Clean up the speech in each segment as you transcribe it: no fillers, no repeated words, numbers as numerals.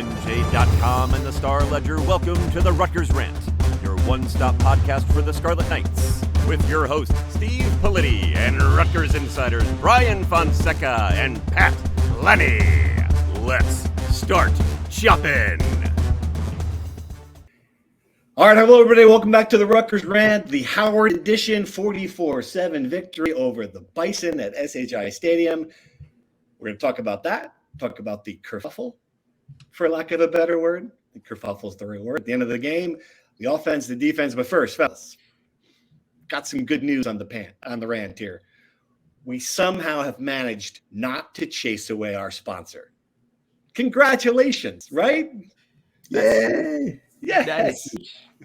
NJ.com and the Star Ledger welcome to the Rutgers Rant, your one-stop podcast for the Scarlet Knights, with your hosts Steve Politti and Rutgers insiders Brian Fonseca and Pat Lenny. Let's start chopping. All right, hello everybody. Welcome back to the Rutgers Rant, the Howard edition, 44-7 victory over the Bison at SHI Stadium. We're going to talk about that, talk about the kerfuffle, for lack of a better word. The kerfuffle is the real word. At the end of the game, the offense, the defense. But first, fellas, got some good news on the rant here. We somehow have managed not to chase away our sponsor. Congratulations, right? Yay! Yes,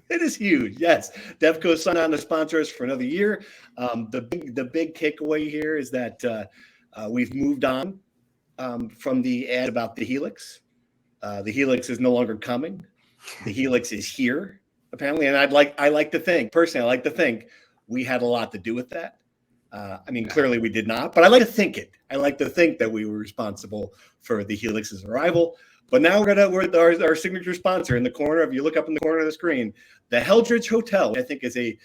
it is huge. Yes, Devco signed on to sponsor us for another year. The big takeaway here is that we've moved on from the ad about the Helix. The Helix is no longer coming. The Helix is here, apparently, and I like to think we had a lot to do with that. Clearly we did not, but I like to think it. I like to think that we were responsible for the Helix's arrival. But now we're our signature sponsor in the corner. If you look up in the corner of the screen, the Rutgers Hotel, I think is a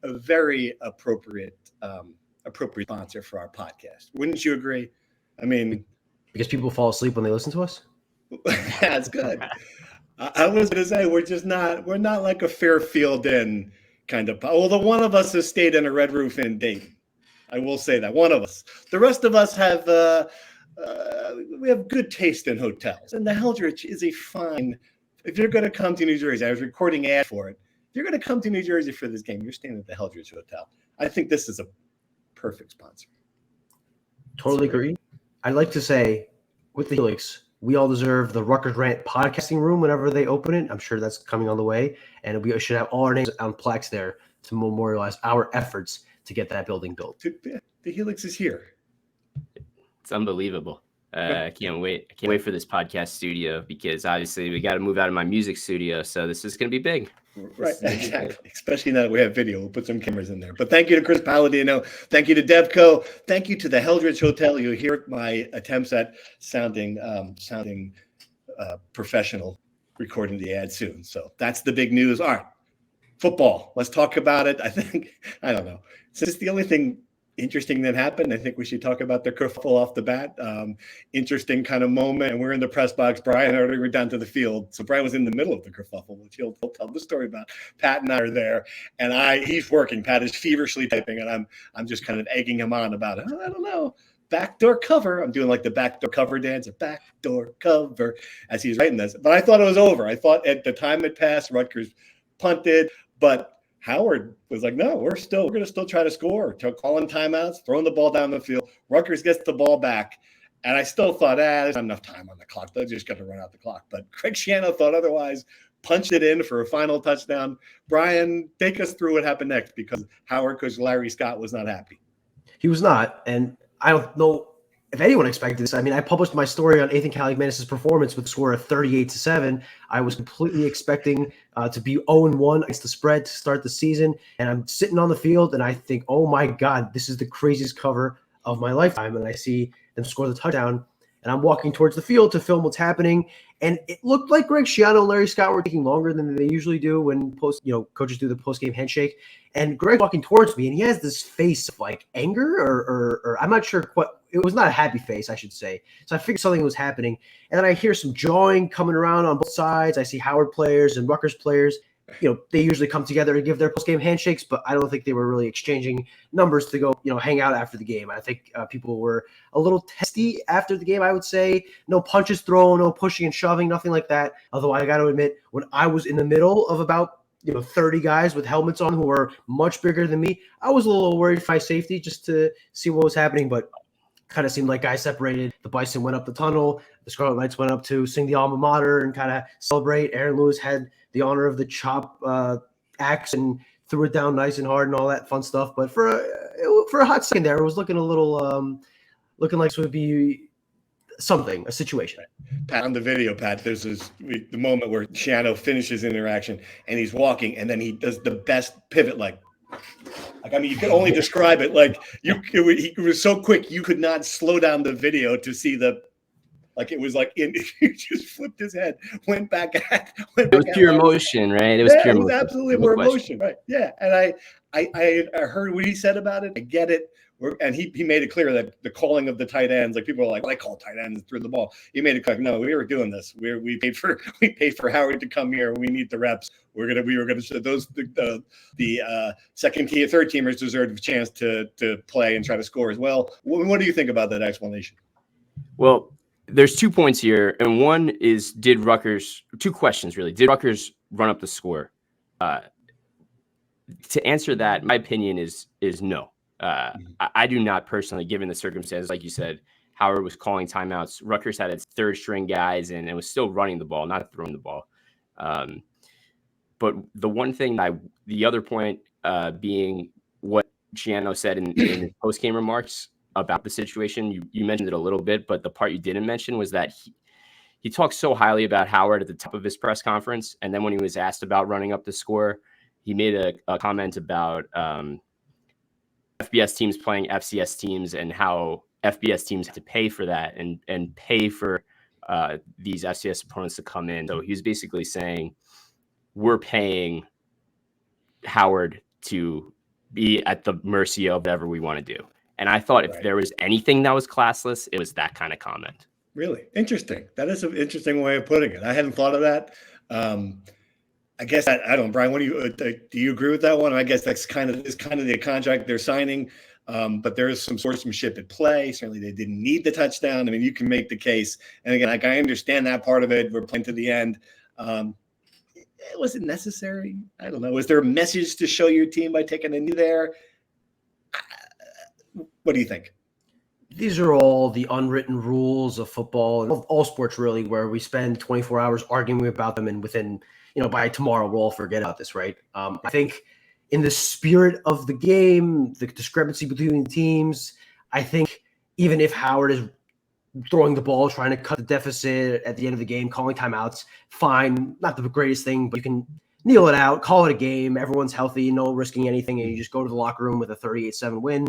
very appropriate sponsor for our podcast. Wouldn't you agree? I mean, because people fall asleep when they listen to us. That's good. I was going to say we're not like a Fairfield Inn kind of. Well, the one of us has stayed in a Red Roof Inn Dayton. I will say that one of us. The rest of us have. We have good taste in hotels, and the Rutgers is a fine. If you're going to come to New Jersey, I was recording an ad for it. If you're going to come to New Jersey for this game, you're staying at the Rutgers Hotel. I think this is a perfect sponsor. Totally agree. I'd like to say, with the Helix, we all deserve the Rutgers Rant podcasting room whenever they open it. I'm sure that's coming on the way, and we should have all our names on plaques there to memorialize our efforts to get that building built. The Helix is here. It's unbelievable. I can't wait. I can't wait for this podcast studio because obviously we got to move out of my music studio. So this is going to be big. Right. Exactly. Especially now that we have video. We'll put some cameras in there. But thank you to Chris Palladino. Thank you to Devco. Thank you to the Rutgers Hotel. You'll hear my attempts at sounding professional recording the ad soon. So that's the big news. All right. Football. Let's talk about it. I don't know. Since the only thing interesting that happened, I think we should talk about the kerfuffle off the bat. Interesting kind of moment. And we're in the press box. Brian already went down to the field. So Brian was in the middle of the kerfuffle, which he'll tell the story about. Pat and I are there, and he's working. Pat is feverishly typing, and I'm just kind of egging him on about it. I don't know. Backdoor cover. I'm doing like the backdoor cover dance, a backdoor cover, as he's writing this. But I thought it was over. I thought at the time it passed, Rutgers punted, but Howard was like, no, we're going to still try to score. Calling timeouts, throwing the ball down the field. Rutgers gets the ball back. And I still thought, there's not enough time on the clock. They're just going to run out the clock. But Craig Shannon thought otherwise, punched it in for a final touchdown. Brian, take us through what happened next, because Howard, coach Larry Scott, was not happy. He was not. And I don't know if anyone expected this. I mean, I published my story on Athan Kaliakmanis' performance with a score of 38-7. I was completely expecting to be 0-1 against the spread to start the season. And I'm sitting on the field and I think, oh my God, this is the craziest cover of my lifetime. And I see them score the touchdown. And I'm walking towards the field to film what's happening. And it looked like Greg Schiano and Larry Scott were taking longer than they usually do when coaches do the post-game handshake. And Greg walking towards me, and he has this face of like anger or I'm not sure what. It was not a happy face, I should say. So I figured something was happening. And then I hear some jawing coming around on both sides. I see Howard players and Rutgers players. They usually come together to give their post-game handshakes, but I don't think they were really exchanging numbers to go, hang out after the game. I think people were a little testy after the game, I would say. No punches thrown, no pushing and shoving, nothing like that. Although I got to admit, when I was in the middle of about 30 guys with helmets on who were much bigger than me, I was a little worried for my safety just to see what was happening, but kind of seemed like guys separated. The Bison went up the tunnel. The Scarlet Knights went up to sing the alma mater and kind of celebrate. Aaron Lewis had the honor of the chop axe and threw it down nice and hard and all that fun stuff. But for a hot second there, it was looking a little looking like this would be a situation. Pat, on the video, Pat, there's the moment where Schiano finishes interaction and he's walking, and then he does the best pivot you could only describe it he was so quick you could not slow down the video to see Like it was like he just flipped his head, went back at. It was pure emotion, right? It was pure It was emotion. absolutely more emotion, right? Yeah, and I heard what he said about it. I get it. And he made it clear that the calling of the tight ends, like people are like, well, I call tight ends through the ball. He made it clear, no, we were doing this. We paid for Howard to come here. We need the reps. We were gonna show those the second tier, third teamers deserved a chance to play and try to score as well. What do you think about that explanation? Well, there's 2 points here, and one is two questions really. Did Rutgers run up the score? To answer that, my opinion is no. I do not personally, given the circumstances, like you said, Howard was calling timeouts. Rutgers had its third string guys and it was still running the ball, not throwing the ball. But the other point being what Giano said in his post-game remarks about the situation. You mentioned it a little bit, but the part you didn't mention was that he talked so highly about Howard at the top of his press conference. And then when he was asked about running up the score, he made a comment about FBS teams playing FCS teams and how FBS teams have to pay for that and pay for these FCS opponents to come in. So he was basically saying, we're paying Howard to be at the mercy of whatever we want to do. And I thought if there was anything that was classless, it was that kind of comment. Really interesting. That is an interesting way of putting it. I hadn't thought of that. I guess I don't, Brian. What do you agree with that one? I guess that's kind of the contract they're signing, but there is some sportsmanship at play. Certainly, they didn't need the touchdown. I mean, you can make the case, and again, like I understand that part of it. We're playing to the end. Was it necessary? I don't know. Was there a message to show your team by taking a knee there? What do you think? These are all the unwritten rules of football and all sports, really, where we spend 24 hours arguing about them, and within by tomorrow, we'll all forget about this, right? I think in the spirit of the game, the discrepancy between the teams, I think even if Howard is throwing the ball, trying to cut the deficit at the end of the game, calling timeouts, fine, not the greatest thing, but you can kneel it out, call it a game, everyone's healthy, no risking anything, and you just go to the locker room with a 38-7 win.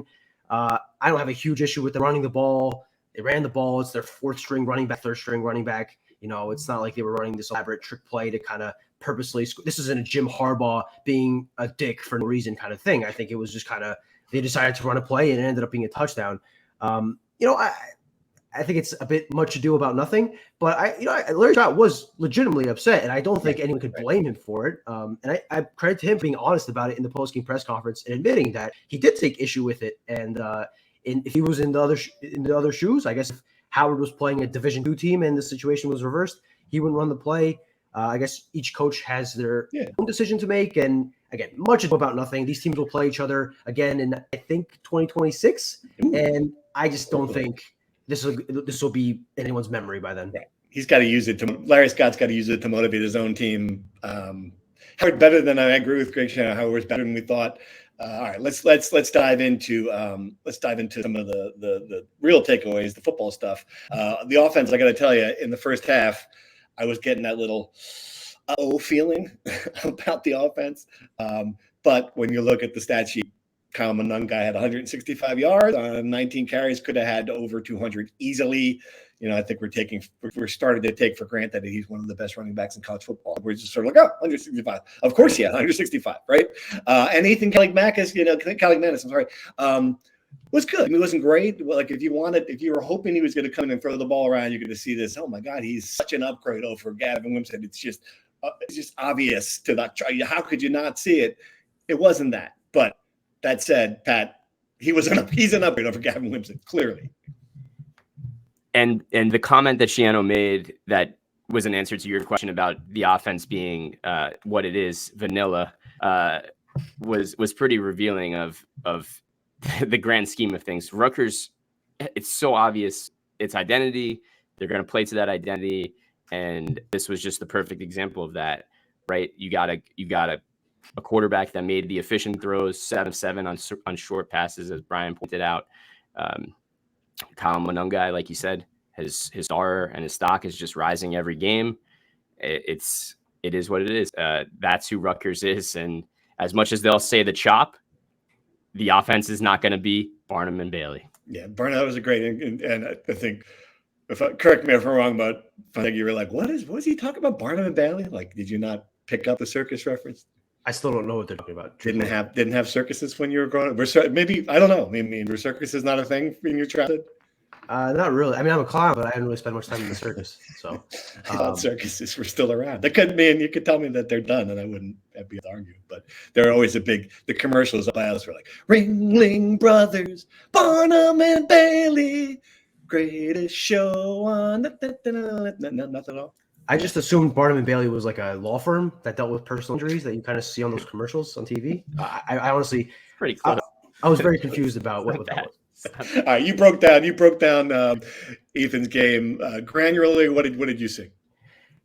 I don't have a huge issue with them running the ball. They ran the ball. It's their fourth string running back, third string running back. It's not like they were running this elaborate trick play to kind of purposely score. This isn't a Jim Harbaugh being a dick for no reason kind of thing. I think it was just kind of they decided to run a play and it ended up being a touchdown. I think it's a bit much ado about nothing, but Larry Scott was legitimately upset, and I don't think anyone could blame him for it. And I credit to him for being honest about it in the post-game press conference and admitting that he did take issue with it. And if he was in the other shoes, I guess if Howard was playing a Division II team and the situation was reversed, he wouldn't run the play. I guess each coach has their own decision to make. And again, much ado about nothing. These teams will play each other again in, I think, 2026. And I just don't think this will be anyone's memory by then. Right. He's got to use it Larry Scott's got to use it to motivate his own team. Howard better than I agree with Greg Shannon. Howard's better than we thought. All right, let's dive into some of the real takeaways, the football stuff. The offense, I got to tell you, in the first half, I was getting that little feeling about the offense. But when you look at the stat sheet, Kyle Monunga had 165 yards on 19 carries, could have had over 200 easily. I think we're starting to take for granted that he's one of the best running backs in college football. We're just sort of like, 165. Of course he had 165, right? And Athan Kaliakmanis, I'm sorry, was good. I mean, it wasn't great. Like if you were hoping he was going to come in and throw the ball around, you're going to see this. Oh my God, he's such an upgrade over Gavin Wimsatt. It's just obvious to that. How could you not see it? It wasn't that. But that said, Pat, he's an upgrade over Gavin Wimsatt, clearly. And the comment that Shiano made that was an answer to your question about the offense being what it is, vanilla, was pretty revealing of the grand scheme of things. Rutgers, it's so obvious its identity. They're going to play to that identity, and this was just the perfect example of that, right? You got a quarterback that made the efficient throws, 7-7 on short passes, as Brian pointed out. Kyle Monunga, like you said, his star and his stock is just rising every game. It is what it is. That's who Rutgers is. And as much as they'll say the chop, the offense is not going to be Barnum and Bailey. Yeah, Barnum was a great, and I think correct me if I'm wrong, but I think you were like, what was he talking about? Barnum and Bailey? Like, did you not pick up the circus reference? I still don't know what they're talking about. Didn't have circuses when you were growing up? Maybe, I don't know. I mean, were circuses not a thing in your childhood? Not really. I mean, I'm a clown, but I didn't really spend much time in the circus. So I thought circuses were still around. That could mean you could tell me that they're done, and I wouldn't be able to argue. But they're always the commercials by us were like Ringling Brothers, Barnum and Bailey, greatest show on. Nothing at all. I just assumed Barnum and Bailey was like a law firm that dealt with personal injuries that you kind of see on those commercials on TV. I honestly, Pretty close. I was very confused about what that was. All right, you broke down Ethan's game granularly. What did you see?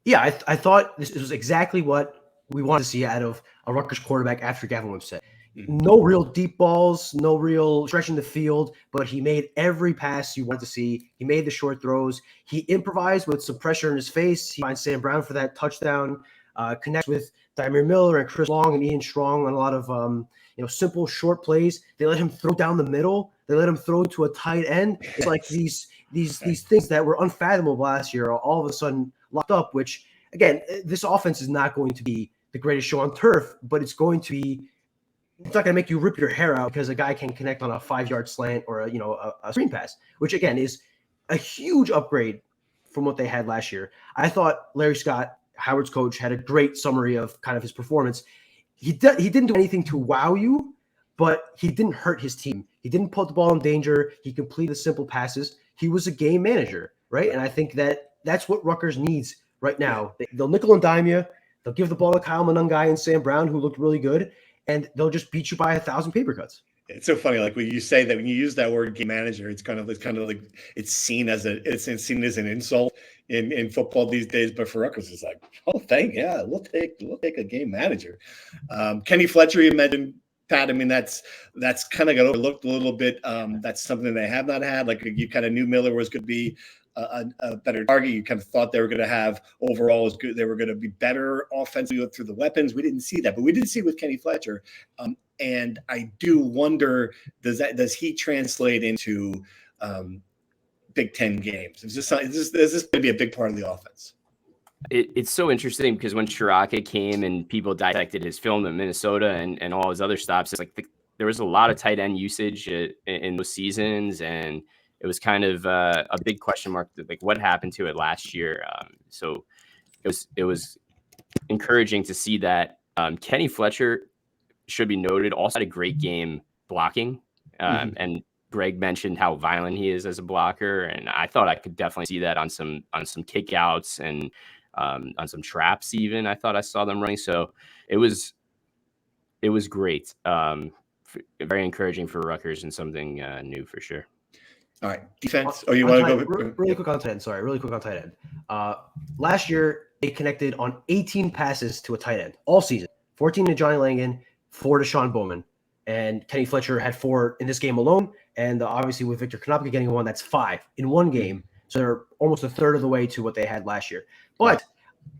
Yeah, I thought this was exactly what we wanted to see out of a Rutgers quarterback after Gavin Wimsatt. No real deep balls, no real stretching the field, but he made every pass you wanted to see. He made the short throws. He improvised with some pressure in his face. He finds Sam Brown for that touchdown. Connects with Dymere Miller and Chris Long and Ian Strong on a lot of simple short plays. They let him throw down the middle. They let him throw to a tight end. It's like these things that were unfathomable last year are all of a sudden locked up, which, again, this offense is not going to be the greatest show on turf, but it's not going to make you rip your hair out because a guy can connect on a 5-yard slant or a screen pass, which, again, is a huge upgrade from what they had last year. I thought Larry Scott, Howard's coach, had a great summary of kind of his performance. He didn't do anything to wow you, but he didn't hurt his team. He didn't put the ball in danger. He completed the simple passes. He was a game manager, right? And I think that's what Rutgers needs right now. They'll nickel and dime you. They'll give the ball to Kyle Monungai and Sam Brown, who looked really good, and they'll just beat you by 1,000 paper cuts. It's so funny, like when you say that, when you use that word game manager, it's kind of like it's seen as an insult in football these days. But for Rutgers, it's like, we'll take a game manager. Kenny Fletcher, you mentioned, Pat. I mean, that's kind of got overlooked a little bit. That's something they have not had. Like, you kind of knew Miller was going to be a better target. You kind of thought they were going to have overall as good. They were going to be better offensively through the weapons. We didn't see that, but we did see with Kenny Fletcher. And I do wonder, does he translate into Big Ten games? Is this going to be a big part of the offense? It's so interesting because when Shiraka came and people dissected his film in Minnesota and all his other stops, it's like there was a lot of tight end usage in those seasons, and it was kind of a big question mark, like what happened to it last year. So it was encouraging to see that. Kenny Fletcher, should be noted, also had a great game blocking. And Greg mentioned how violent he is as a blocker, and I thought I could definitely see that on some kickouts and on some traps. Even I thought I saw them running, so it was great. Very encouraging for Rutgers and something new for sure. All right, defense. Oh, you want to go really quick on tight end? Sorry, really quick on tight end. Last year they connected on 18 passes to a tight end all season. 14 to Johnny Langan, 4 to Sean Bowman, and Kenny Fletcher had 4 in this game alone. And obviously with Victor Konopka getting 1, that's 5 in one game. So they're almost a third of the way to what they had last year. But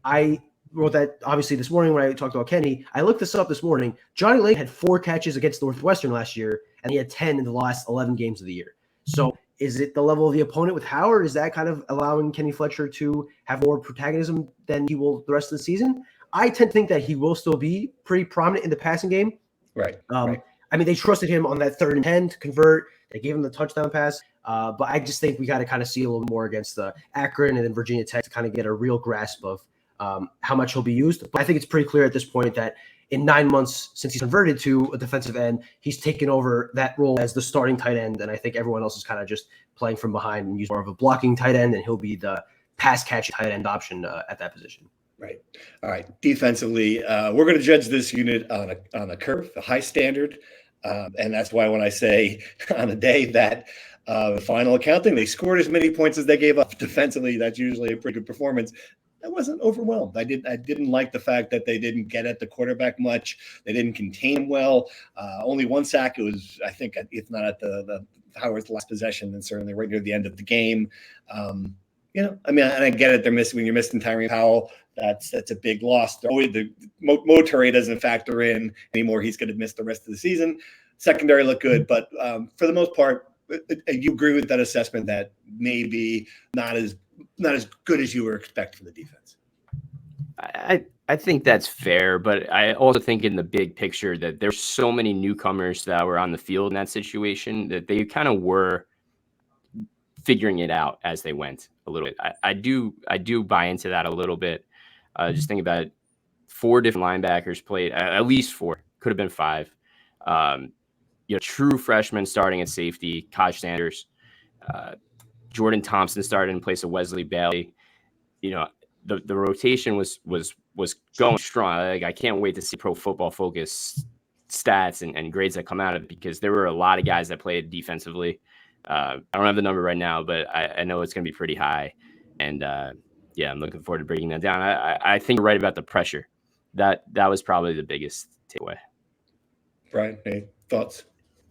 I wrote that obviously this morning when I talked about Kenny. I looked this up this morning. Johnny Langan had 4 catches against Northwestern last year, and he had 10 in the last 11 games of the year. So is it the level of the opponent with Howard? Is that kind of allowing Kenny Fletcher to have more protagonism than he will the rest of the season? I tend to think that he will still be pretty prominent in the passing game. Right. I mean, they trusted him on that 3rd and 10 to convert. They gave him the touchdown pass. But I just think we got to kind of see a little more against Akron and then Virginia Tech to kind of get a real grasp of how much he'll be used. But I think it's pretty clear at this point that in 9 months since he's converted to a defensive end, he's taken over that role as the starting tight end. And I think everyone else is kind of just playing from behind and use more of a blocking tight end, and he'll be the pass catching tight end option at that position. Right. All right. Defensively, we're going to judge this unit on a curve, a high standard. And that's why when I say on a day that the final accounting, they scored as many points as they gave up defensively, that's usually a pretty good performance. I wasn't overwhelmed. I didn't like the fact that they didn't get at the quarterback much. They didn't contain him well. Only 1 sack. It was, I think, if not at the Howard's last possession, then certainly right near the end of the game. I mean, and I get it. When you're missing Tyree Powell, that's a big loss. The Motoré doesn't factor in anymore. He's going to miss the rest of the season. Secondary looked good, but for the most part, you agree with that assessment that maybe not as good as you were expecting from the defense? I think that's fair, but I also think in the big picture that there's so many newcomers that were on the field in that situation that they kind of were figuring it out as they went a little bit. I do buy into that a little bit. Just think about it. 4 different linebackers played, at least 4, could have been 5. True freshmen starting at safety, Kaj Sanders, Jordan Thompson started in place of Wesley Bailey. The rotation was going strong. I can't wait to see Pro Football Focus stats and grades that come out of it, because there were a lot of guys that played defensively. I don't have the number right now, but I know it's going to be pretty high. And I'm looking forward to breaking that down. I think you're right about the pressure. That was probably the biggest takeaway. Brian, any thoughts?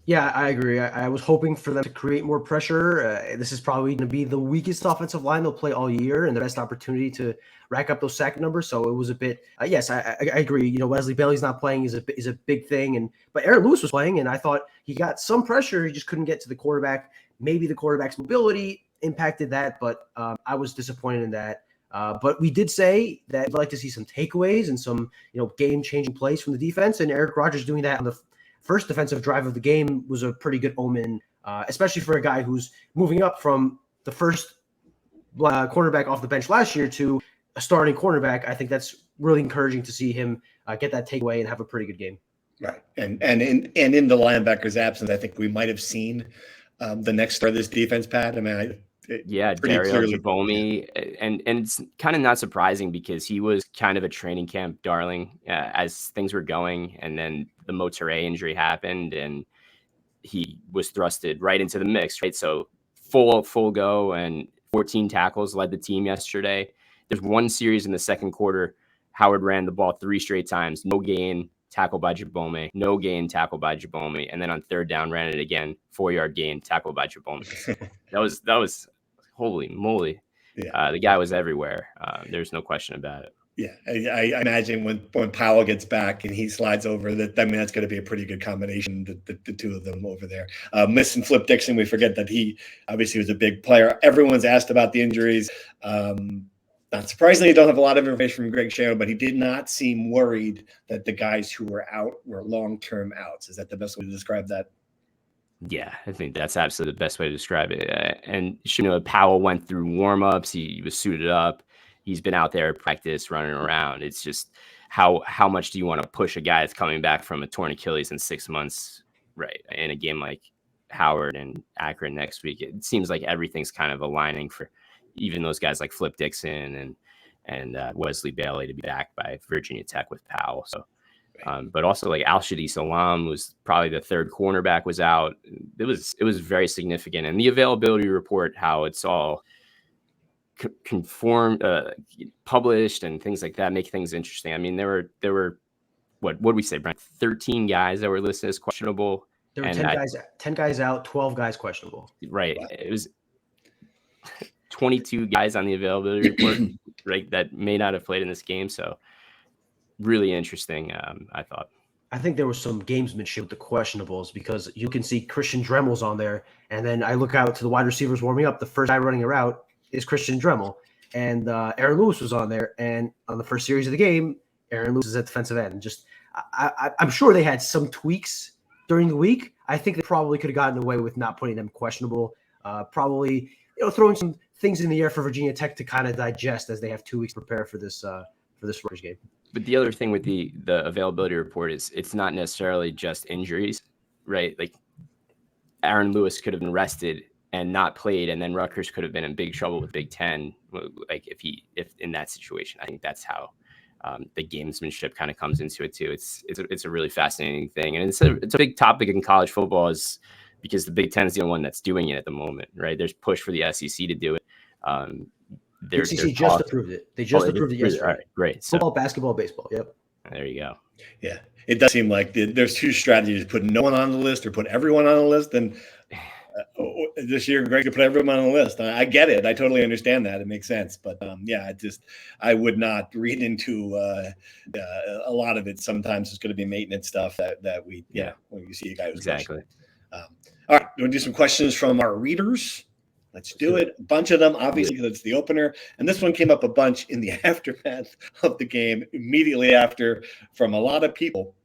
Yeah, I agree. I was hoping for them to create more pressure. This is probably going to be the weakest offensive line they'll play all year, and the best opportunity to rack up those sack numbers. So it was a bit. Yes, I agree. Wesley Bailey's not playing is a big thing, but Aaron Lewis was playing, and I thought he got some pressure. He just couldn't get to the quarterback. Maybe the quarterback's mobility impacted that, but I was disappointed in that. But we did say that we'd like to see some takeaways and some game-changing plays from the defense, and Eric Rogers doing that on the first defensive drive of the game was a pretty good omen, especially for a guy who's moving up from the first cornerback off the bench last year to a starting cornerback. I think that's really encouraging to see him get that takeaway and have a pretty good game. Right, and in the linebacker's absence, I think we might have seen the next star of this defense, Pat. I mean, Dario Jabomi, and it's kind of not surprising because he was kind of a training camp darling as things were going, and then the Motoré injury happened, and he was thrusted right into the mix. Right, so full go, and 14 tackles led the team yesterday. There's one series in the second quarter, Howard ran the ball 3 straight times, no gain, tackle by Jabomi, no gain, tackle by Jabomi, and then on third down ran it again, 4-yard gain, tackle by Jabomi. That was holy moly. Yeah. The guy was everywhere. There's no question about it. Yeah, I imagine when Powell gets back and he slides over, that's going to be a pretty good combination, the two of them over there. Missing Flip Dixon, we forget that he obviously was a big player. Everyone's asked about the injuries. Not surprisingly, don't have a lot of information from Greg Schiano, but he did not seem worried that the guys who were out were long-term outs. Is that the best way to describe that? Yeah, I think that's absolutely the best way to describe it. And Powell went through warm-ups. He was suited up. He's been out there at practice running around. It's just how much do you want to push a guy that's coming back from a torn Achilles in 6 months, right? In a game like Howard and Akron next week, it seems like everything's kind of aligning for even those guys like Flip Dixon and Wesley Bailey to be back by Virginia Tech with Powell. So, but also like Al-Shadi Salam was probably the third cornerback was out. It was very significant, and the availability report, how it's all conformed, published, and things like that make things interesting. I mean, there were what did we say, Brent? 13 guys that were listed as questionable. There were 10 guys out, 12 guys questionable. Right. Wow. It was 22 guys on the availability report, right, that may not have played in this game. So really interesting, I thought. I think there was some gamesmanship with the questionables, because you can see Christian Dremel's on there, and then I look out to the wide receivers warming up. The first guy running a route is Christian Dremel, and Aaron Lewis was on there. And on the first series of the game, Aaron Lewis is at defensive end. Just I'm sure they had some tweaks during the week. I think they probably could have gotten away with not putting them questionable. Probably throwing some things in the air for Virginia Tech to kind of digest as they have 2 weeks to prepare for this Rutgers game. But the other thing with the availability report is it's not necessarily just injuries, right? Like Aaron Lewis could have been rested and not played, and then Rutgers could have been in big trouble with Big Ten. Like if in that situation, I think that's how the gamesmanship kind of comes into it too. It's a really fascinating thing, and it's a big topic in college football, is because the Big Ten is the only one that's doing it at the moment, right? There's push for the SEC to do it. The SEC just approved it. They just approved it yesterday. All right, great. Football, basketball, baseball. Yep. There you go. Yeah, it does seem like there's 2 strategies: put no one on the list or put everyone on the list. And this year, Greg, to put everyone on the list. I get it. I totally understand that. It makes sense. But I would not read into a lot of it. Sometimes it's going to be maintenance stuff that when you see a guy who's exactly. All right, we'll do some questions from our readers. Let's do it. A bunch of them, obviously, because it's the opener. And this one came up a bunch in the aftermath of the game, immediately after, from a lot of people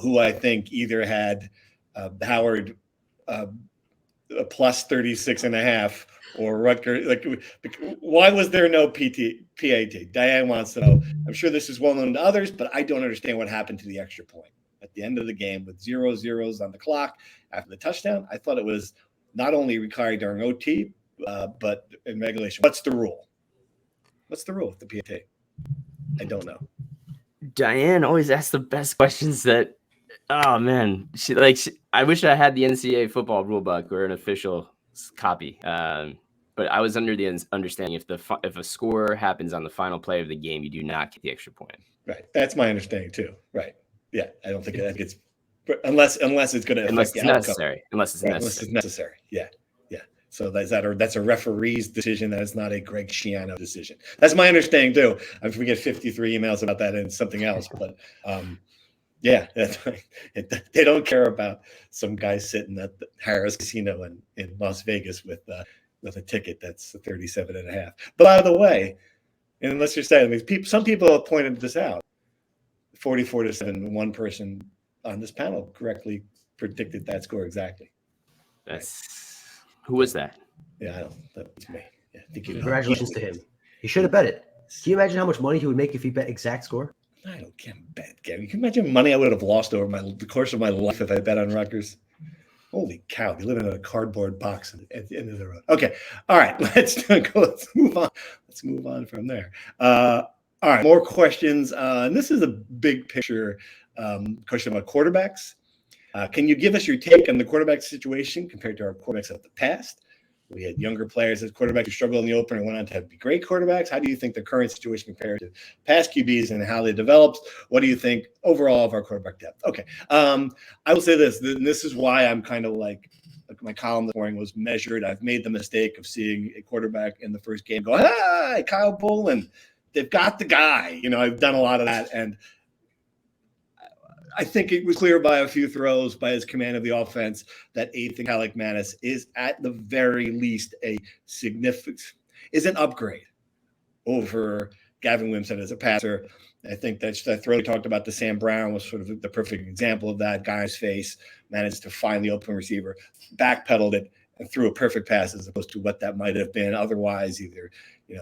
who I think either had Howard a plus 36.5 or Rutgers. Like, why was there no PAT? Diane wants to know. I'm sure this is well known to others, but I don't understand what happened to the extra point at the end of the game with 0 zeros on the clock after the touchdown. I thought it was not only required during OT, but in regulation. What's the rule? What's the rule with the PAT? I don't know. Diane always asks the best questions that, oh man, I wish I had the NCAA football rule book or an official copy. But I was under the understanding if a score happens on the final play of the game, you do not get the extra point. Right. That's my understanding too. Right. Yeah. I don't think that gets unless it's going to unless it's necessary. Unless it's necessary. Yeah. Yeah. So that's a referee's decision. That is not a Greg Schiano decision. That's my understanding too. I forget 53 emails about that and something else, but yeah, they don't care about some guy sitting at the Harris Casino in Las Vegas with a ticket that's 37.5. But by the way, and unless you're saying, some people have pointed this out, 44-7, one person on this panel correctly predicted that score exactly. Who was that? Yeah, that was me. Yeah, I think Congratulations to him. He should have bet it. Can you imagine how much money he would make if he bet exact score? I can't bet, Gavin. You can imagine money I would have lost over the course of my life if I bet on Rutgers. Holy cow! You live in a cardboard box at the end of the road. Okay, all right. Let's move on. Let's move on from there. All right, more questions. And this is a big picture question about quarterbacks. Can you give us your take on the quarterback situation compared to our quarterbacks of the past? We had younger players as quarterbacks who struggled in the opener and went on to be great quarterbacks. How do you think the current situation compares to past QBs and how they developed? What do you think overall of our quarterback depth? Okay. I will say this. This is why I'm kind of like my column this morning was measured. I've made the mistake of seeing a quarterback in the first game go, hi, Kyle Bolin. They've got the guy. I've done a lot of that. And I think it was clear by a few throws by his command of the offense that Athan Kaliakmanis is at the very least is an upgrade over Gavin Wimsatt as a passer. I think that throw we talked about to Sam Brown was sort of the perfect example of that. Guy's face, managed to find the open receiver, backpedaled it, and threw a perfect pass as opposed to what that might have been otherwise, either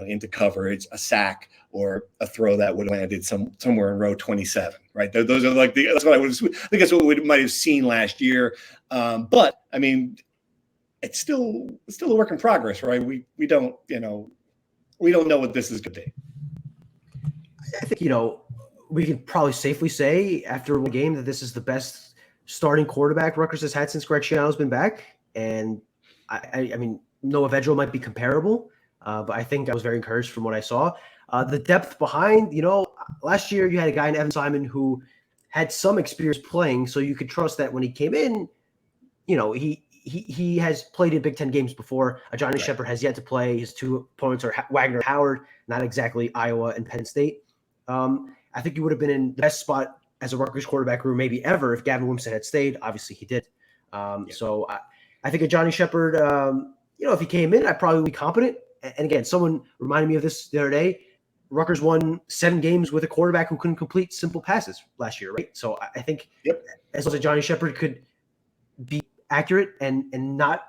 into coverage, a sack, or a throw that would have landed somewhere in row 27. Right? Those are that's what I think that's what we might have seen last year. But I mean, it's still a work in progress, right? We don't know what this is going to be. I think we can probably safely say after one game that this is the best starting quarterback Rutgers has had since Greg Schiano's been back. And I mean, Noah Vedral might be comparable, but I think I was very encouraged from what I saw. The depth behind, last year you had a guy in Evan Simon who had some experience playing, so you could trust that when he came in, he has played in Big Ten games before. Johnny Shepard has yet to play. His two opponents are Wagner and Howard, not exactly Iowa and Penn State. I think he would have been in the best spot as a Rutgers quarterback room maybe ever if Gavin Wimsatt had stayed. Obviously he did. So I think a Johnny Shepard, if he came in, I'd probably be competent. And again, someone reminded me of this the other day. Rutgers won 7 games with a quarterback who couldn't complete simple passes last year, right? So I think as long as Johnny Shepard could be accurate and not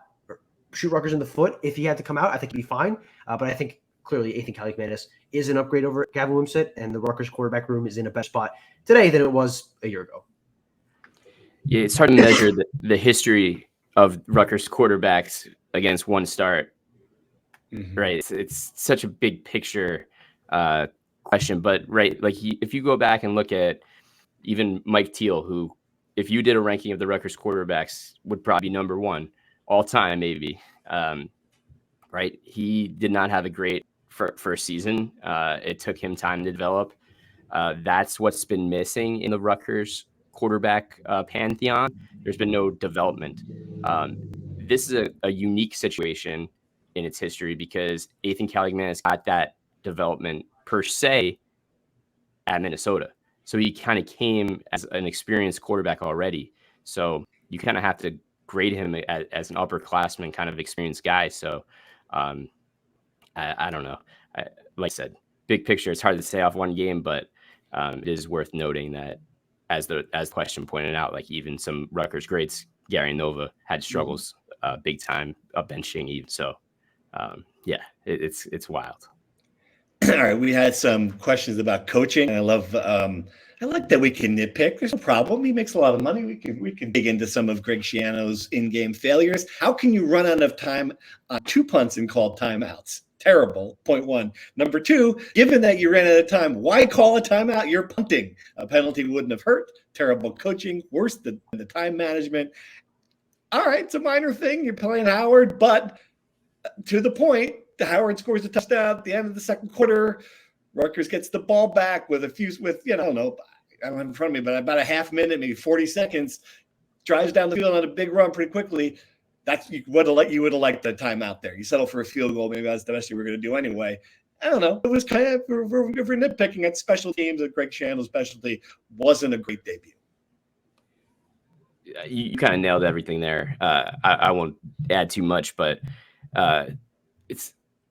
shoot Rutgers in the foot if he had to come out, I think he'd be fine. But I think clearly Athan Kaliakmanis is an upgrade over Gavin Wimsatt, and the Rutgers quarterback room is in a better spot today than it was a year ago. Yeah, it's hard to measure the history of Rutgers quarterbacks against one start. Mm-hmm. Right. It's such a big picture question, but right. Like if you go back and look at even Mike Teal, who, if you did a ranking of the Rutgers quarterbacks, would probably be number 1 all time, maybe. Right. He did not have a great first season. It took him time to develop. That's what's been missing in the Rutgers quarterback pantheon. There's been no development. This is a unique situation in its history because Athan Kaliakmanis got that development per se at Minnesota. So he kind of came as an experienced quarterback already. So you kind of have to grade him as an upperclassman kind of experienced guy. So I don't know. Like I said, big picture, it's hard to say off one game, but it is worth noting that as the question pointed out, like even some Rutgers greats, Gary Nova had struggles big time benching even. So yeah, it's wild. All right, we had some questions about coaching. I like that we can nitpick. There's no problem. He makes a lot of money. We can dig into some of Greg Schiano's in-game failures. How can you run out of time on 2 punts and call timeouts? Terrible. Point one. Number two, given that you ran out of time, why call a timeout? You're punting. A penalty wouldn't have hurt. Terrible coaching. Worse than the time management. All right, it's a minor thing. You're playing Howard, but to the point, Howard scores a touchdown at the end of the second quarter. Rutgers gets the ball back with I don't know, I don't have it in front of me, but about a half minute, maybe 40 seconds, drives down the field on a big run pretty quickly. You would have liked the timeout there. You settle for a field goal. Maybe that's the best you were going to do anyway. I don't know. It was kind of, if we're nitpicking at special teams, at Greg Schiano's specialty, wasn't a great debut. You kind of nailed everything there. I won't add too much, but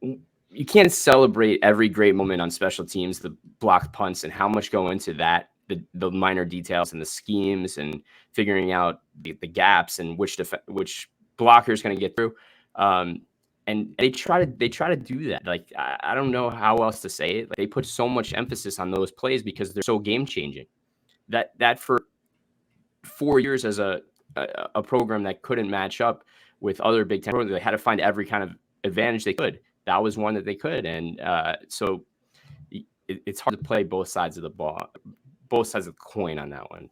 you can't celebrate every great moment on special teams, the blocked punts and how much go into that, the minor details and the schemes and figuring out the gaps and which blocker is going to get through. And they try to do that. Like, I don't know how else to say it. Like, they put so much emphasis on those plays because they're so game changing that for 4 years as a program that couldn't match up with other Big Ten programs, they had to find every kind of advantage they could. That was one that they could. And so it's hard to play both sides of the ball, both sides of the coin on that one,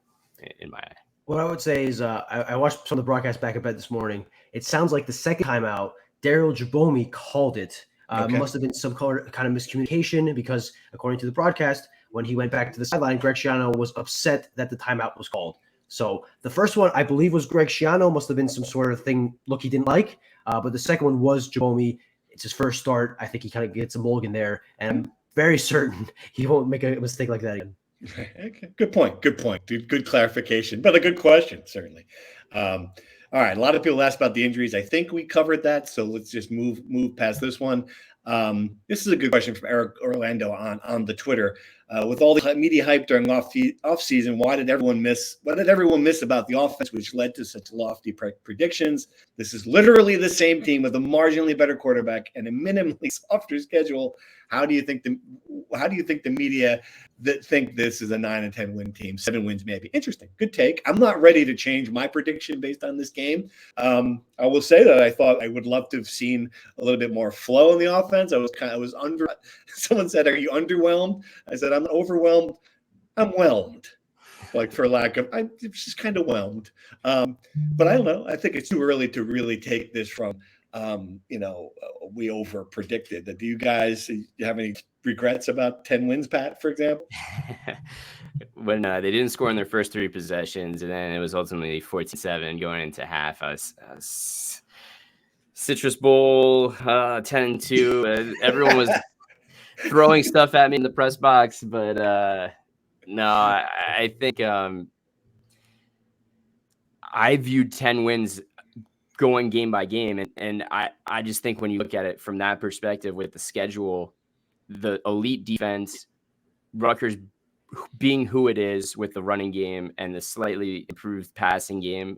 in my eye. What I would say is I watched some of the broadcast back at bed this morning. It sounds like the second time out, Daryl Jabomi called it. Okay. Must have been some kind of miscommunication because, according to the broadcast, when he went back to the sideline, Greg Schiano was upset that the timeout was called. So the first one, I believe, was Greg Schiano. Must have been some sort of thing, look, he didn't like. But the second one was Jabomi. It's his first start. I think he kind of gets a mulligan there. And I'm very certain he won't make a mistake like that again. Okay. Good point. Good clarification, but a good question, certainly. All right. A lot of people asked about the injuries. I think we covered that. So let's just move past this one. This is a good question from Eric Orlando on the Twitter. With all the media hype during off season, what did everyone miss about the offense, which led to such lofty predictions? This is literally the same team with a marginally better quarterback and a minimally softer schedule. How do you think the media that think this is a 9 and 10 win team, 7 wins maybe? Interesting. Good take. I'm not ready to change my prediction based on this game. I will say that I thought I would love to have seen a little bit more flow in the offense. I was under. Someone said, "Are you underwhelmed?" I said, "I'm overwhelmed. I'm whelmed." Like, for lack of, I'm just kind of whelmed. But I don't know. I think it's too early to really take this from, we over predicted. Do you guys have any regrets about 10 wins, Pat, for example? When they didn't score in their first 3 possessions, and then it was ultimately 14-7 going into half. I was Citrus Bowl 10-2. Everyone was throwing stuff at me in the press box, but no, I think I viewed 10 wins going game by game, and I just think when you look at it from that perspective with the schedule, the elite defense, Rutgers being who it is with the running game and the slightly improved passing game,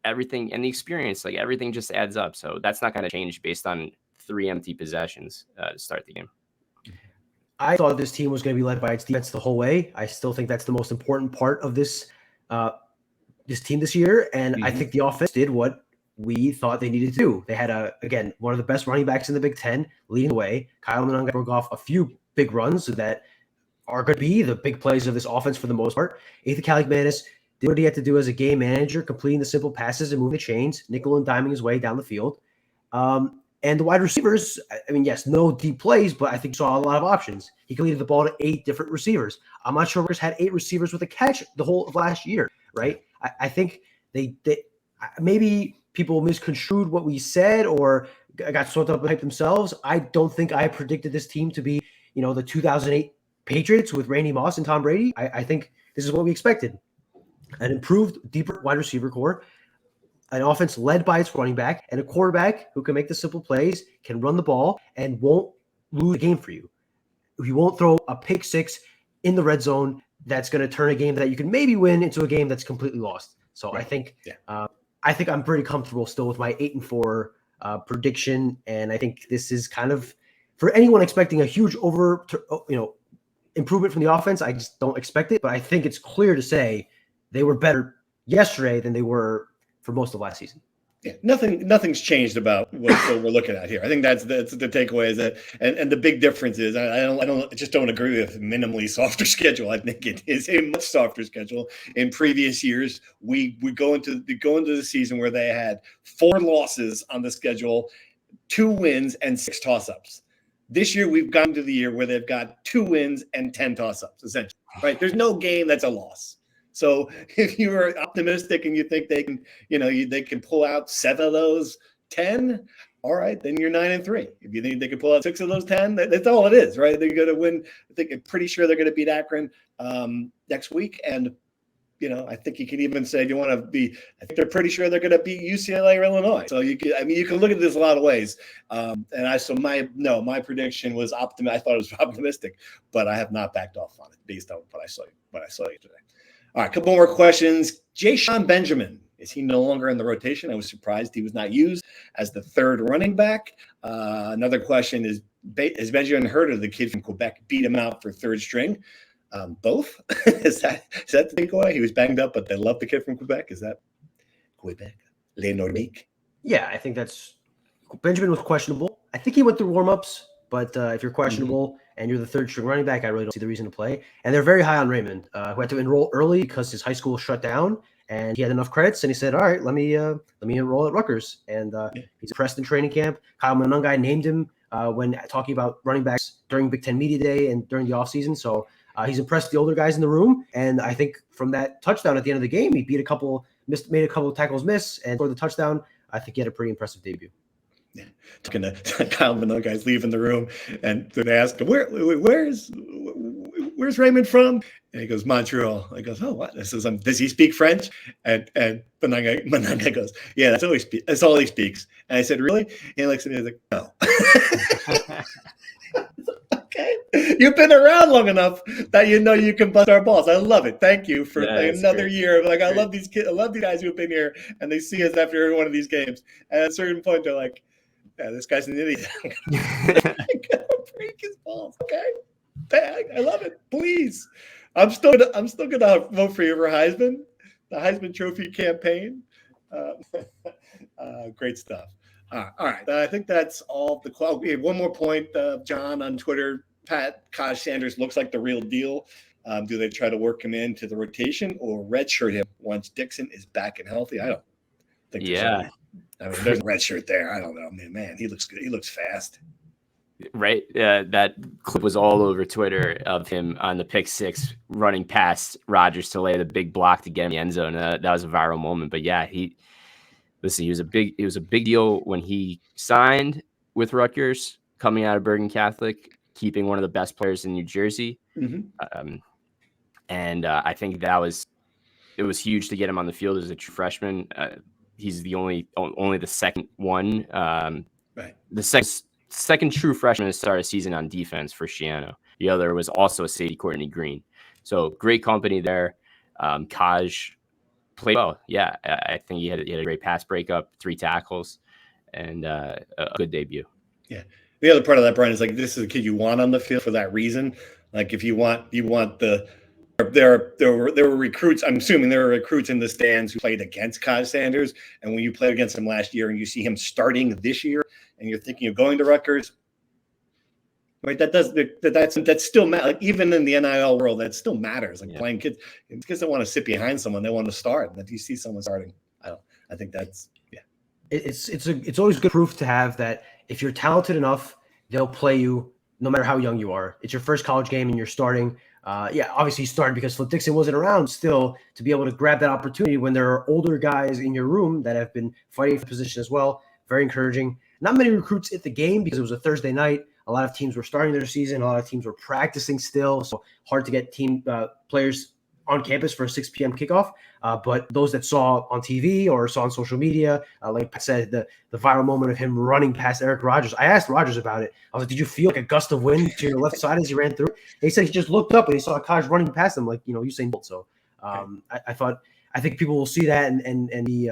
everything, and the experience, like, everything just adds up. So that's not going to change based on 3 empty possessions to start the game. I thought this team was going to be led by its defense the whole way. I still think that's the most important part of this team this year. And I think the offense did what we thought they needed to do. They had, again, one of the best running backs in the Big Ten leading the way. Kyle Mononga broke off a few big runs that are going to be the big plays of this offense for the most part. Athan Kaliakmanis did what he had to do as a game manager, completing the simple passes and moving the chains, nickel and diming his way down the field. And the wide receivers, I mean, yes, no deep plays, but I think saw a lot of options. He completed the ball to 8 different receivers. I'm not sure Rutgers had 8 receivers with a catch the whole of last year, right? I think they maybe people misconstrued what we said or got swept up and hyped themselves. I don't think I predicted this team to be, the 2008 Patriots with Randy Moss and Tom Brady. I think this is what we expected. An improved, deeper wide receiver core. an offense led by its running back and a quarterback who can make the simple plays, can run the ball, and won't lose a game for you. He won't throw a pick six in the red zone that's going to turn a game that you can maybe win into a game that's completely lost. So Right. I think I'm pretty comfortable still with my 8-4 prediction, and I think this is kind of for anyone expecting a huge improvement from the offense. I just don't expect it, but I think it's clear to say they were better yesterday than they were for most of last season. Yeah, nothing's changed about what we're looking at here. I think that's the takeaway is that, and the big difference is I just don't agree with minimally softer schedule. I think it is a much softer schedule. In previous years, we go into the season where they had 4 losses on the schedule, 2 wins and 6 toss-ups. This year, we've gotten to the year where they've got 2 wins and 10 toss-ups, essentially. Right? There's no game that's a loss. So if you are optimistic and you think they can, they can pull out 7 of those 10, all right, then you're 9-3. If you think they can pull out 6 of those 10, that's all it is, right? They're going to win. I'm pretty sure they're going to beat Akron next week. And, I think you can even say, I think they're pretty sure they're going to beat UCLA or Illinois. So you can look at this a lot of ways. My prediction was optimistic. I thought it was optimistic, but I have not backed off on it based on what I saw yesterday. All right, a couple more questions. Ja'Shawn Benjamin, is he no longer in the rotation? I was surprised he was not used as the 3rd running back. Another question is, has Benjamin heard of the kid from Quebec beat him out for 3rd string? Both? Is that the takeaway? He was banged up, but they love the kid from Quebec. Is that Quebec? Les Nordiques? Yeah, I think Benjamin was questionable. I think he went through warmups, but if you're questionable and you're the 3rd string running back, I really don't see the reason to play. And they're very high on Raymond, who had to enroll early because his high school shut down, and he had enough credits. And he said, "All right, let me enroll at Rutgers." And he's impressed in training camp. Kyle Monungai named him when talking about running backs during Big Ten Media Day and during the offseason. So he's impressed the older guys in the room. And I think from that touchdown at the end of the game, he made a couple of tackles miss and scored the touchdown. I think he had a pretty impressive debut. Yeah, talking to Kyle Minogue, guys leaving the room, and they ask him, where's Raymond from? And he goes, Montreal. I goes, oh, what? I says, does he speak French? And Minogue goes, yeah, that's all he speaks. And I said, really? And he looks at me and he's like, no. Okay, you've been around long enough that you can bust our balls. I love it. Thank you for another year. I love these kids. I love these guys who have been here, and they see us after every one of these games. And at a certain point, they're like, yeah, this guy's an idiot. I'm gonna break his balls. Okay, I love it. Please, I'm still gonna vote for you for Heisman, the Heisman Trophy campaign. Great stuff. All right, I think that's all the quality. One more point, John on Twitter. Pat, Kaj Sanders looks like the real deal. Do they try to work him into the rotation or redshirt him once Dixon is back and healthy? I don't think. Yeah. There's a red shirt there. I don't know. Man, he looks good. He looks fast. Right. That clip was all over Twitter of him on the pick 6 running past Rogers to lay the big block to get in the end zone. That was a viral moment. But yeah, he was a big deal when he signed with Rutgers, coming out of Bergen Catholic, keeping one of the best players in New Jersey. Mm-hmm. And I think it was huge to get him on the field as a true freshman. He's the only the second one, right? The second true freshman to start a season on defense for Shiano. The other was also a safety, Courtney Green. So great company there. Kaj played well. Yeah, I think he had a great pass breakup, 3 tackles, and a good debut. Yeah. The other part of that, Brian, is this is a kid you want on the field for that reason. If you want there were recruits. I'm assuming there were recruits in the stands who played against Kaj Sanders, and when you played against him last year and you see him starting this year, and you're thinking of going to Rutgers, right? That's still matters. Even in the NIL world, that still matters. Playing kids don't want to sit behind someone; they want to start. And if you see someone starting, I think that's It's always good proof to have that if you're talented enough, they'll play you no matter how young you are. It's your first college game and you're starting. Obviously you started because Flip Dixon wasn't around still to be able to grab that opportunity when there are older guys in your room that have been fighting for position as well. Very encouraging. Not many recruits at the game because it was a Thursday night. A lot of teams were starting their season. A lot of teams were practicing still. So hard to get team players on campus for a 6 p.m. kickoff. But those that saw on TV or saw on social media, like Pat said, the viral moment of him running past Eric Rogers. I asked Rogers about it. I was like, did you feel like a gust of wind to your left side as he ran through? And he said he just looked up and he saw Kaj running past him like, Usain Bolt. So I think people will see that and be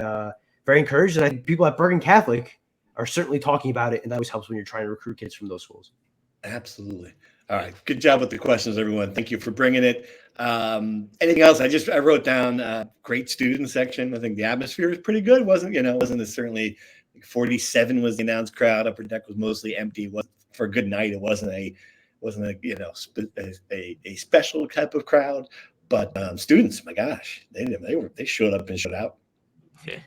very encouraged. And I think people at Bergen Catholic are certainly talking about it. And that always helps when you're trying to recruit kids from those schools. Absolutely. All right. Good job with the questions, everyone. Thank you for bringing it. Anything else? I wrote down great student section. I think the atmosphere was pretty good. Wasn't certainly 47 was the announced crowd. Upper deck was mostly empty. For a good night. It wasn't a special type of crowd, but students, my gosh, they showed up and showed out. Yeah.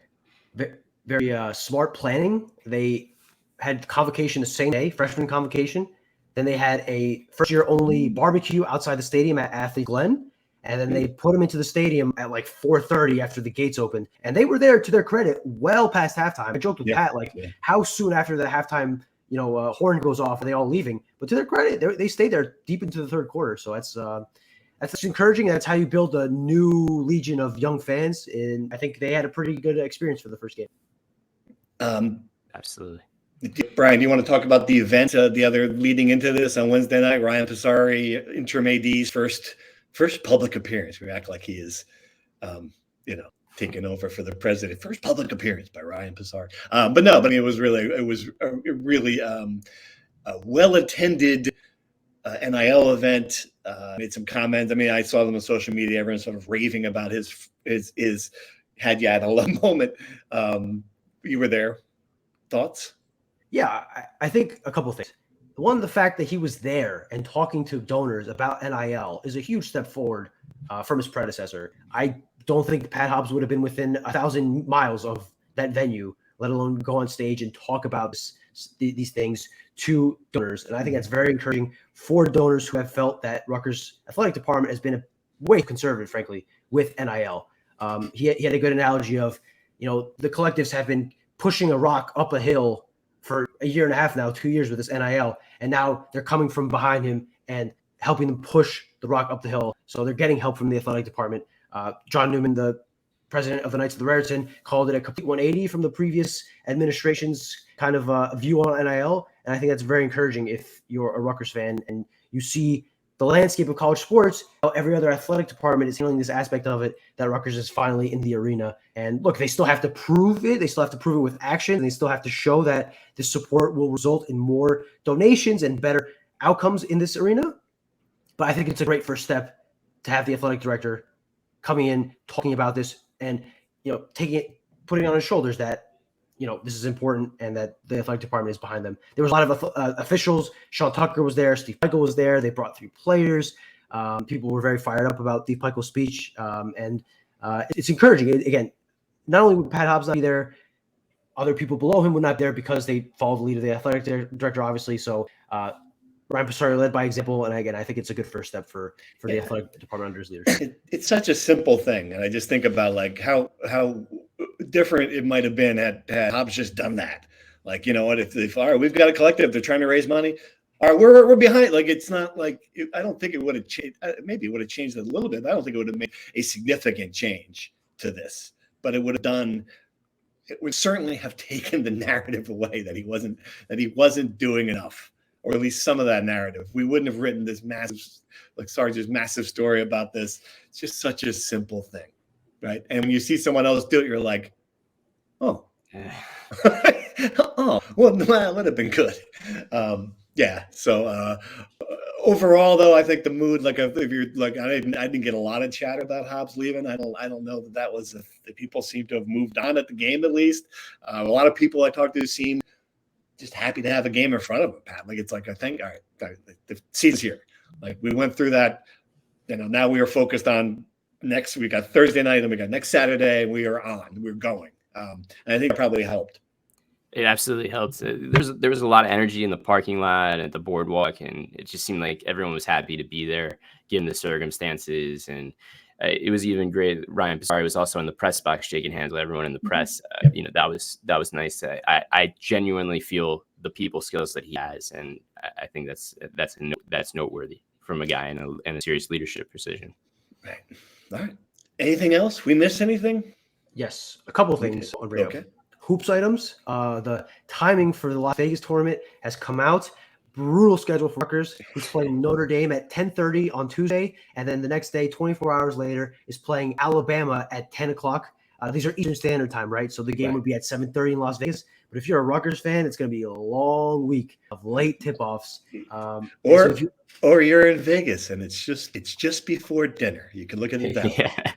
Very smart planning. They had convocation the same day, freshman convocation. Then they had a first-year only barbecue outside the stadium at Athan Glen, and then they put them into the stadium at like 4:30 after the gates opened. And they were there, to their credit, well past halftime. I joked with Pat, how soon after the halftime, horn goes off, are they all leaving? But to their credit, they stayed there deep into the third quarter. So that's encouraging. That's how you build a new legion of young fans. And I think they had a pretty good experience for the first game. Absolutely. Brian, do you want to talk about the event, the other leading into this on Wednesday night? Ryan Passari, interim AD's first public appearance. We act like he is, taking over for the president. First public appearance by Ryan Passari. But it was a really well attended NIL event. Made some comments. I mean, I saw them on social media. Everyone sort of raving about his had a moment. You were there. Thoughts? Yeah, I think a couple of things. One, the fact that he was there and talking to donors about NIL is a huge step forward from his predecessor. I don't think Pat Hobbs would have been within 1,000 miles of that venue, let alone go on stage and talk about these things to donors. And I think that's very encouraging for donors who have felt that Rutgers athletic department has been way conservative, frankly, with NIL. He had a good analogy of, the collectives have been pushing a rock up a hill for a year and a half now, 2 years with this NIL, and now they're coming from behind him and helping them push the rock up the hill. So they're getting help from the athletic department. John Newman, the president of the Knights of the Raritan, called it a complete 180 from the previous administration's kind of view on NIL, and I think that's very encouraging if you're a Rutgers fan and you see the landscape of college sports, how every other athletic department is handling this aspect of it, that Rutgers is finally in the arena. And look, they still have to prove it. They still have to prove it with action. And they still have to show that this support will result in more donations and better outcomes in this arena. But I think it's a great first step to have the athletic director coming in, talking about this, and putting it on his shoulders that this is important and that the athletic department is behind them. There was a lot of officials. Sean Tucker was there. Steve Peichel was there. They brought 3 players. People were very fired up about Steve Peichel's speech. And it's encouraging. Again, not only would Pat Hobbs not be there, other people below him would not be there because they follow the lead of the athletic director, obviously. So Ryan Passari led by example. And again, I think it's a good first step for the athletic department under his leadership. It's such a simple thing. And I just think about how different it might have been had Hobbs just done that. If all right, we've got a collective, they're trying to raise money. All right, we're behind. It's not I don't think it would have changed. Maybe it would have changed it a little bit. But I don't think it would have made a significant change to this. But it would certainly have taken the narrative away that he wasn't doing enough, or at least some of that narrative. We wouldn't have written this Sarge's massive story about this. It's just such a simple thing, right? And when you see someone else do it, you're like, oh, oh, well, that would have been good. So overall, though, I think the mood, if you're I didn't get a lot of chatter about Hobbs leaving. I don't know that was the people seem to have moved on at the game, at least. A lot of people I talked to seem just happy to have a game in front of them, Pat. It's I think, all right, the season's here. We went through that. Now we are focused on next. We got Thursday night and we got next Saturday. And we are on. We're going. And I think it probably helped. It absolutely helped. There was a lot of energy in the parking lot and at the boardwalk, and it just seemed like everyone was happy to be there, given the circumstances. And it was even great. Ryan Passari was also in the press box, shaking hands with everyone in the press. That was nice. I genuinely feel the people skills that he has, and I think that's noteworthy from a guy in a serious leadership position. Right. All right. Anything else? We missed anything? Yes, a couple of things on radio. Okay. Hoops items. The timing for the Las Vegas tournament has come out. Brutal schedule for Rutgers, who's playing Notre Dame at 10:30 on Tuesday, and then the next day, 24 hours later, is playing Alabama at 10 o'clock. These are Eastern Standard Time, right? So the game would be at 7:30 in Las Vegas. But if you're a Rutgers fan, it's going to be a long week of late tip-offs. Or you're in Vegas and it's just before dinner. You can look at it that way. Yeah.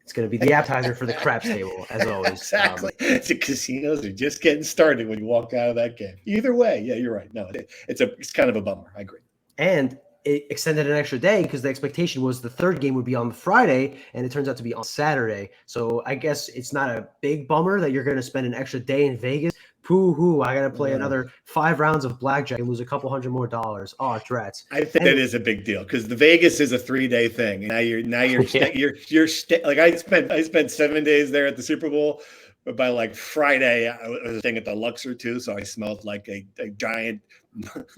It's going to be the appetizer for the craps table, as always. Exactly. The casinos are just getting started when you walk out of that game. Either way, yeah, you're right. No, it's kind of a bummer. I agree. And it extended an extra day because the expectation was the third game would be on the Friday, and it turns out to be on Saturday. So I guess it's not a big bummer that you're going to spend an extra day in Vegas. Pooh-hoo, I got to play another 5 rounds of blackjack and lose a couple $100 more. Oh, drats. I think that is a big deal because the Vegas is a 3-day thing. Now you're like I spent 7 days there at the Super Bowl, but by like Friday I was staying at the Luxor too, so I smelled like a giant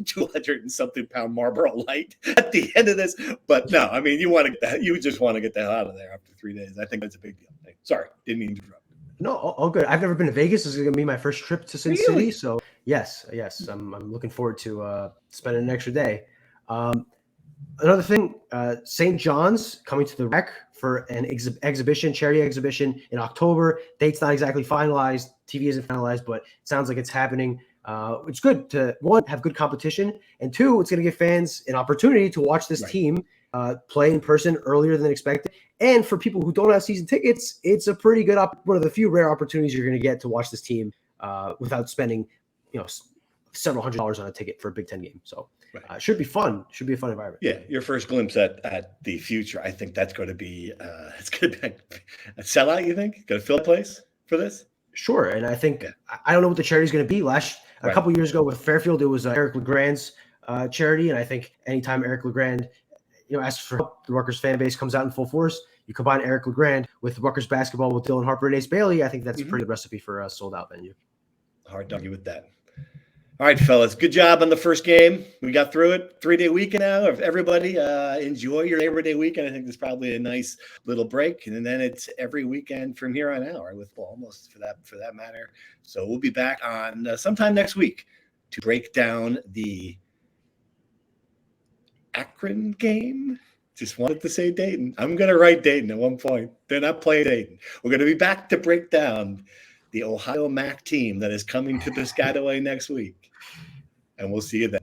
200 and something pound Marlboro Light at the end of this. But no, I mean you just want to get the hell out of there after 3 days. I think that's a big deal. Sorry, didn't mean to interrupt. No, all good. I've never been to Vegas. This is going to be my first trip to Sin City. So yes, I'm looking forward to spending an extra day. Another thing, St. John's coming to the Rec for an charity exhibition in October. Date's not exactly finalized. TV isn't finalized, but it sounds like it's happening. It's good to, one, have good competition, and two, it's going to give fans an opportunity to watch this team play in person earlier than expected. And for people who don't have season tickets, it's a pretty good one of the few rare opportunities you're going to get to watch this team without spending, several $100s on a ticket for a Big Ten game. So it should be fun. Should be a fun environment. Yeah, your first glimpse at the future. I think that's going to be it's going to be a sellout. You think going to fill a place for this? Sure, and I think I don't know what the charity is going to be. A couple years ago with Fairfield, it was Eric LeGrand's charity, and I think anytime Eric LeGrand asks for help, the Rutgers fan base comes out in full force. You combine Eric LeGrand with Rutgers basketball with Dylan Harper and Ace Bailey. I think that's a pretty good recipe for a sold-out venue. Hard to argue with that. All right, fellas, good job on the first game. We got through it. 3-day weekend now. Everybody enjoy your Labor Day weekend. I think it's probably a nice little break, and then it's every weekend from here on out, right, with almost for that matter. So we'll be back on sometime next week to break down the Akron game. Just wanted to say Dayton. I'm going to write Dayton at one point. They're not playing Dayton. We're going to be back to break down the Ohio MAC team that is coming to Piscataway next week. And we'll see you then.